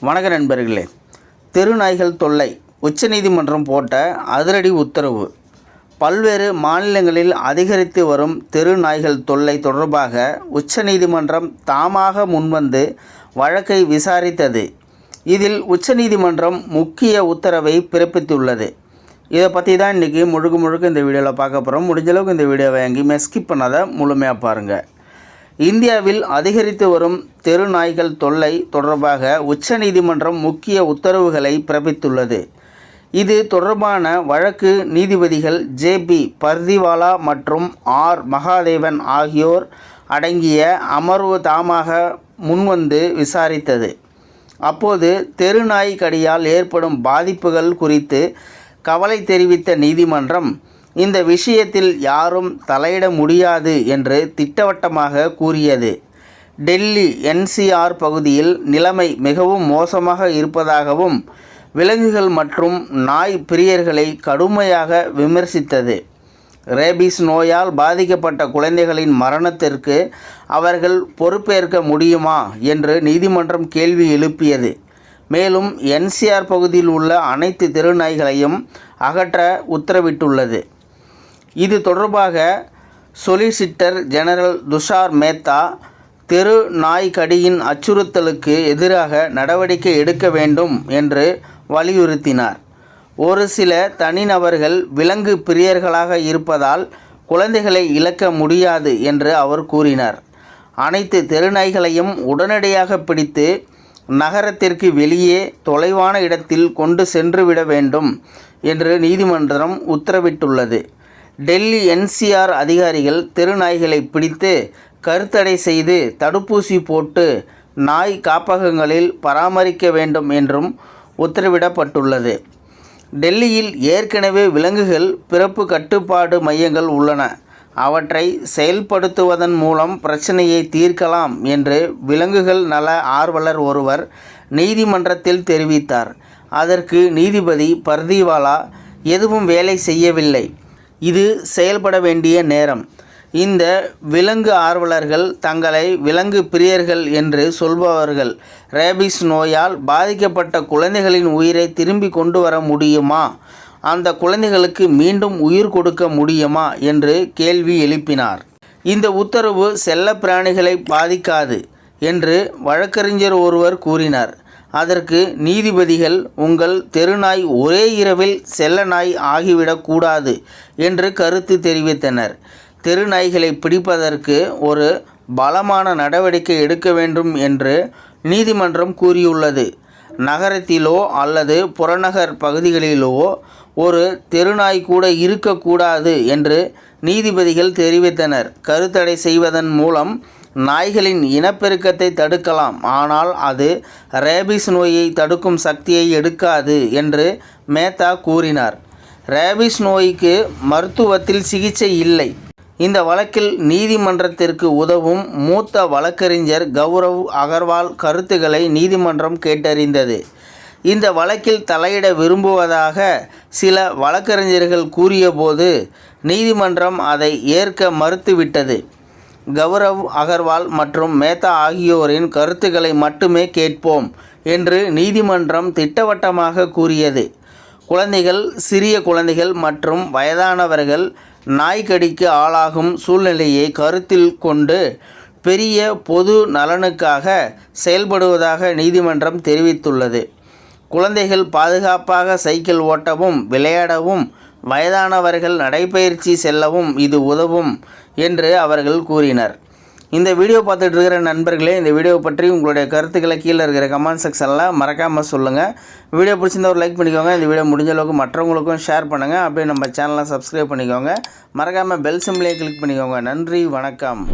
வணக்க நண்பர்களே, தெருநாய்கள் தொல்லை உச்சநீதிமன்றம் போட்ட அதிரடி உத்தரவு. பல்வேறு மாநிலங்களில் அதிகரித்து வரும் தெருநாய்கள் தொல்லை தொடர்பாக உச்சநீதிமன்றம் தாமாக முன்வந்து வழக்கை விசாரித்தது. இதில் உச்சநீதிமன்றம் முக்கிய உத்தரவை பிறப்பித்துள்ளது. இதை பற்றி தான் இன்றைக்கி முழுக்க இந்த வீடியோவில் பார்க்க போகிறோம். முடிஞ்சளவுக்கு இந்த வீடியோவை எங்கேயுமே ஸ்கிப் பண்ணாத முழுமையாக பாருங்கள். இந்தியாவில் அதிகரித்து வரும் தெருநாய்கள் தொல்லை தொடர்பாக உச்சநீதிமன்றம் முக்கிய உத்தரவுகளை பிறப்பித்துள்ளது. இது தொடர்பான வழக்கு நீதிபதிகள் ஜே.பி. பர்திவாலா மற்றும் ஆர். மகாதேவன் ஆகியோர் அடங்கிய அமர்வு தாமாக முன்வந்து விசாரித்தது. அப்போது தெருநாய் கடியால் ஏற்படும் பாதிப்புகள் குறித்து கவலை தெரிவித்த நீதிமன்றம், இந்த விஷயத்தில் யாரும் தலையிட முடியாது என்று திட்டவட்டமாக கூறியது. டெல்லி என்சிஆர் பகுதியில் நிலைமை மிகவும் மோசமாக இருப்பதாகவும் விலங்குகள் மற்றும் நாய் பிரியர்களை கடுமையாக விமர்சித்தது. ரேபீஸ் நோயால் பாதிக்கப்பட்ட குழந்தைகளின் மரணத்திற்கு அவர்கள் பொறுப்பேற்க முடியுமா என்று நீதிமன்றம் கேள்வி எழுப்பியது. மேலும் என்சிஆர் பகுதியில் உள்ள அனைத்து தெருநாய்களையும் அகற்ற உத்தரவிட்டுள்ளது. இது தொடர்பாக சொலிசிட்டர் ஜெனரல் துஷார் மேத்தா தெரு நாய் கடியின் அச்சுறுத்தலுக்கு எதிராக நடவடிக்கை எடுக்க வேண்டும் என்று வலியுறுத்தினார். ஒரு சில தனிநபர்கள் விலங்கு பிரியர்களாக இருப்பதால் குழந்தைகளை இழக்க முடியாது என்று அவர் கூறினார். அனைத்து தெருநாய்களையும் உடனடியாக பிடித்து நகரத்திற்கு வெளியே தொலைவான இடத்தில் கொண்டு சென்றுவிட வேண்டும் என்று நீதிமன்றம் உத்தரவிட்டுள்ளது. டெல்லி என்சிஆர் அதிகாரிகள் தெருநாய்களை பிடித்து கருத்தடை செய்து தடுப்பூசி போட்டு நாய் காப்பகங்களில் பராமரிக்க வேண்டும் என்றும் உத்தரவிடப்பட்டுள்ளது. டெல்லியில் ஏற்கனவே விலங்குகள் பிறப்பு கட்டுப்பாடு மையங்கள் உள்ளன. அவற்றை செயல்படுத்துவதன் மூலம் பிரச்சனையை தீர்க்கலாம் என்று விலங்குகள் நல ஆர்வலர் ஒருவர் நீதிமன்றத்தில் தெரிவித்தார். அதற்கு நீதிபதி பர்திவாலா, எதுவும் வேலை செய்யவில்லை, இது செயல்பட வேண்டிய நேரம். இந்த விலங்கு ஆர்வலர்கள் தங்களை விலங்கு பிரியர்கள் என்று சொல்பவர்கள் ரேபீஸ் நோயால் பாதிக்கப்பட்ட குழந்தைகளின் உயிரை திரும்பி கொண்டு வர முடியுமா, அந்த குழந்தைகளுக்கு மீண்டும் உயிர் கொடுக்க முடியுமா என்று கேள்வி எழுப்பினார். இந்த உத்தரவு செல்ல பிராணிகளை பாதிக்காது என்று வழக்கறிஞர் ஒருவர் கூறினார். அதற்கு நீதிபதிகள், உங்கள் தெருநாய் ஒரே இரவில் செல்ல நாய் ஆகிவிடக்கூடாது என்று கருத்து தெரிவித்தனர். தெருநாய்களை பிடிப்பதற்கு ஒரு பலமான நடவடிக்கை எடுக்க வேண்டும் என்று நீதிமன்றம் கூறியுள்ளது. நகரத்திலோ அல்லது புறநகர் பகுதிகளிலோ ஒரு தெருநாய் கூட இருக்கக்கூடாது என்று நீதிபதிகள் தெரிவித்தனர். கருத்தடை செய்வதன் மூலம் நாய்களின் இனப்பெருக்கத்தை தடுக்கலாம், ஆனால் அது ரேபீஸ் நோயை தடுக்கும் சக்தியை எடுக்காது என்று மேத்தா கூறினார். ரேபீஸ் நோய்க்கு மருத்துவத்தில் சிகிச்சை இல்லை. இந்த வழக்கில் நீதிமன்றத்திற்கு உதவும் மூத்த வழக்கறிஞர் கௌரவ் அகர்வால் கருத்துக்களை நீதிமன்றம் கேட்டறிந்தது. இந்த வழக்கில் தலையிட விரும்புவதாக சில வழக்கறிஞர்கள் கூறியபோது நீதிமன்றம் அதை ஏற்க மறுத்துவிட்டது. கௌரவ் அகர்வால் மற்றும் மேத்தா ஆகியோரின் கருத்துக்களை மட்டுமே கேட்போம் என்று நீதிமன்றம் திட்டவட்டமாக கூறியது. குழந்தைகள், சிறிய குழந்தைகள் மற்றும் வயதானவர்கள் நாய்க்கடிக்கு ஆளாகும் சூழ்நிலையை கருத்தில் கொண்டு பெரிய பொது நலனுக்காக செயல்படுவதாக நீதிமன்றம் தெரிவித்துள்ளது. குழந்தைகள் பாதுகாப்பாக சைக்கிள் ஓட்டவும் விளையாடவும் வயதானவர்கள் நடைபயிற்சி செல்லவும் இது உதவும் என்று அவர்கள் கூறினர். இந்த வீடியோ பார்த்துட்டு இருக்கிற நண்பர்களே, இந்த வீடியோ பற்றி உங்களுடைய கருத்துக்களை கீழே இருக்கிற கமெண்ட் செக்ஷனில் மறக்காமல் சொல்லுங்கள். வீடியோ பிடிச்சிருந்தா ஒரு லைக் பண்ணிக்கோங்க. இந்த வீடியோ முடிஞ்ச அளவுக்கு மற்றவங்களுக்கும் ஷேர் பண்ணுங்கள். அப்படியே நம்ம சேனலை சப்ஸ்கிரைப் பண்ணிக்கோங்க. மறக்காமல் பெல் சிம்பிளையும் கிளிக் பண்ணிக்கோங்க. நன்றி, வணக்கம்.